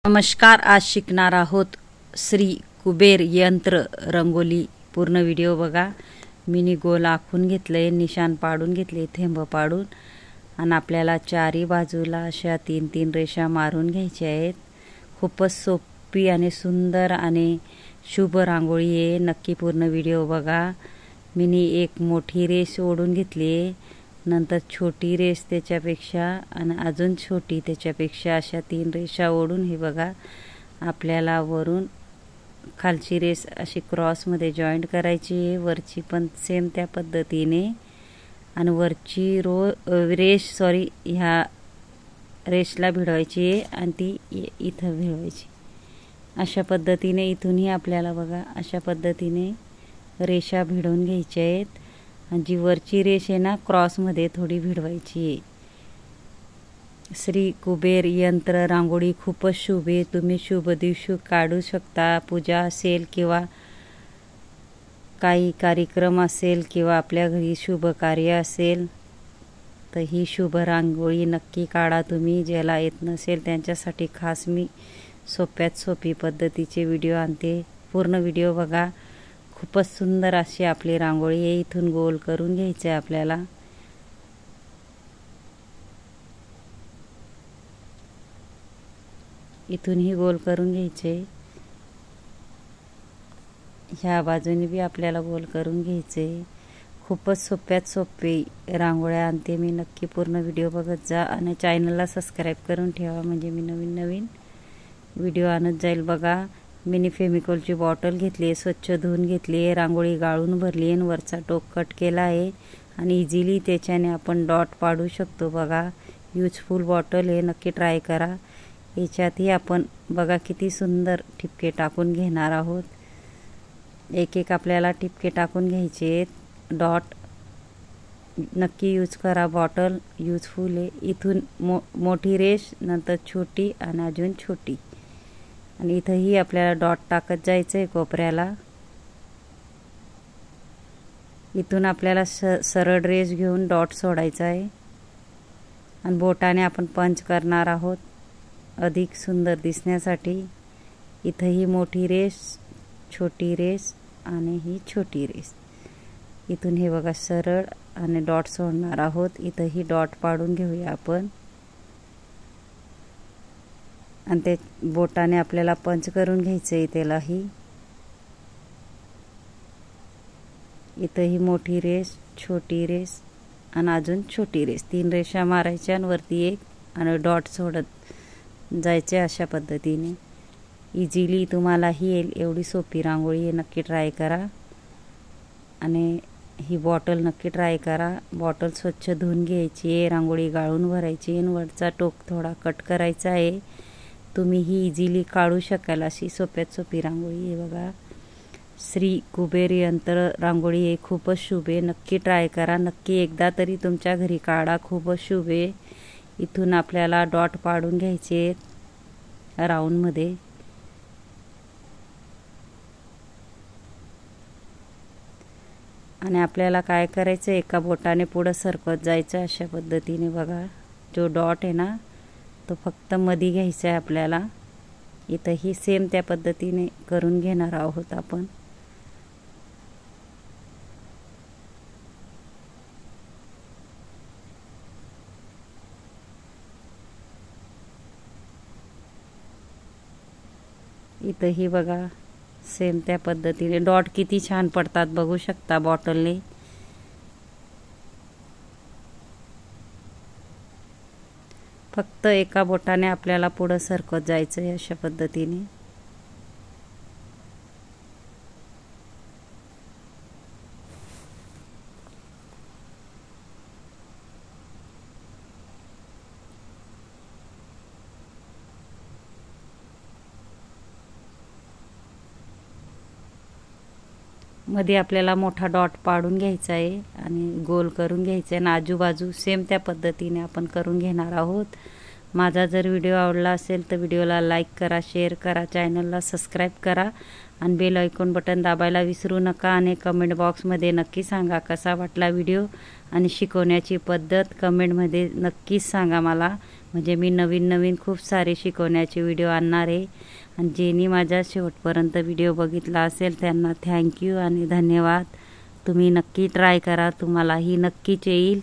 नमस्कार, आज शिकणार आहोत श्री कुबेर यंत्र रंगोली। पूर्ण व्हिडिओ बघा। मिनी गोल आखून घेतले, निशाण पाडून घेतले, थेंब पाडून, आणि आपल्याला चारी बाजूला अशा 3-3 रेषा मारून घ्यायच्या आहेत। खूपच सोपी आणि सुंदर आणि शुभ रांगोळी आहे। नक्की पूर्ण व्हिडिओ बघा। मिनी एक मोठी रेष ओढून घेतली, नंतर छोटी रेष त्याच्यापेक्षा आणि अजून छोटी त्याच्यापेक्षा अशा 3 रेषा ओढून हे बघा आपल्याला वरून खालची रेष अशी क्रॉस मध्ये जॉइंट करायची आहे, वरची पण सेम त्या पद्धतीने, आणि वरची रेष ह्या रेषला भिडवायची आहे आणि ती इथं भिडवायची। अशा पद्धतीने इथूनही आपल्याला बघा अशा पद्धतीने रेषा भिडवून घ्यायच्या आहेत, आणि जी वरची रेष आहे ना क्रॉस मध्ये थोडी भिडवायची आहे। श्री कुबेर यंत्र रांगोळी खूपच शुभ आहे। तुम्ही शुभ दिवशी काढू शकता। पूजा असेल किंवा काही कार्यक्रम असेल किंवा आपल्या घरी शुभ कार्य असेल तर ही शुभ रांगोळी नक्की काढा तुम्ही। ज्याला येत नसेल त्यांच्यासाठी खास मी सोप्यात सोपी पद्धतीचे व्हिडिओ आणते। पूर्ण व्हिडिओ बघा। खूपच सुंदर अशी आपली रांगोळी आहे। इथून गोल करून घ्यायचे आपल्याला। इथूनही गोल करून घ्यायचे, ह्या बाजूने भी आपल्याला गोल करून घ्यायचे। खूपच सोप्यात सोपी रांगोळ्या आणते मी। नक्की पूर्ण व्हिडिओ बघत जा आणि चॅनलला सबस्क्राइब करून ठेवा, म्हणजे मी नवीन व्हिडिओ आणत जाईल। बघा, मिनी फेविकॉलची बॉटल घेतली, स्वच्छ धुवून घेतली, रांगोळी गाळून भरली आणि वरचा टोक कट केला आहे, आणि इझिली त्याच्याने आपण डॉट पाडू शकतो। बघा, यूजफुल बॉटल आहे, नक्की ट्राय करा। याच्यातही आपण बघा किती सुंदर ठिपके टाकून घेणार आहोत। एक एक आपल्याला ठिपके टाकून घ्यायचे। डॉट नक्की यूज करा, बॉटल यूजफुल आहे। इथून मोठी रेष, नंतर छोटी आणि अजून छोटी, आणि इथंही आपल्याला डॉट टाकत जायचं आहे कोपऱ्याला। इथून आपल्याला सरळ रेष घेऊन डॉट सोडायचा आहे, आणि बोटाने आपण पंच करणार आहोत अधिक सुंदर दिसण्यासाठी। इथंही मोठी रेष, छोटी रेष आणि ही छोटी रेष। इथून हे बघा सरळ आणि डॉट सोडणार आहोत। इथंही डॉट पाडून घेऊया आपण, आणि ते बोटाने आपल्याला पंच करून घ्यायचंय त्यालाही। इथंही मोठी रेष, छोटी रेष आणि अजून छोटी रेष, 3 रेषा मारायच्या आणि वरती एक, आणि डॉट सोडत जायचे अशा पद्धतीने। इझिली तुम्हालाही येईल एवढी सोपी रांगोळी आहे। नक्की ट्राय करा, आणि ही बॉटल नक्की ट्राय करा। बॉटल स्वच्छ धुवून घ्यायची आहे, रांगोळी गाळून भरायची, आणि वरचा टोक थोडा कट करायचा आहे। तुम्ही ही इझिली काढू शकाल अशी सोप्यात सोपी रांगोळी आहे। बघा, श्री कुबेर यंत्र रांगोळी आहे, खूपच शुभ आहे। नक्की ट्राय करा, नक्की एकदा तरी तुमच्या घरी काढा, खूपच शुभ आहे। इथून आपल्याला डॉट पाडून घ्यायचे राऊंड मध्ये, आणि आपल्याला काय करायचं, एका बोटाने पुढे सरकत जायचं अशा पद्धतीने। बघा, जो डॉट आहे ना तो फक्त मध्ये घ्यायचा आहे आपल्याला। इथंही सेम त्या पद्धतीने करून घेणार आहोत आपण। इथंही बघा सेम त्या पद्धतीने डॉट किती छान पडतात बघू शकता बॉटलने। फक्त एका बोटाने आपल्याला पुढे सरकत जायचं आहे अशा पद्धतीने। मध्ये आपल्याला मोठा डॉट पाडून घ्यायचा आहे आणि गोल करून घ्यायचा आहे, आणि आजूबाजू सेम त्या पद्धतीने आपण करून घेणार आहोत। माझा जर व्हिडिओ आवडला असेल तर व्हिडिओला लाईक करा, शेअर करा, चॅनलला सबस्क्राइब करा, आणि बेल आयकॉन बटन दाबायला विसरू नका। आणि कमेंट बॉक्समध्ये नक्की सांगा कसा वाटला व्हिडिओ, आणि शिकवण्याची पद्धत कमेंटमध्ये नक्कीच सांगा मला, म्हणजे मी नवीन नवीन खूप सारे शिकवण्याचे व्हिडिओ आणणार आहे। आणि ज्यांनी माझ्या शेवटपर्यंत व्हिडिओ बघितला असेल त्यांना थँक्यू आणि धन्यवाद। तुम्ही नक्की ट्राय करा, तुम्हालाही नक्कीच येईल।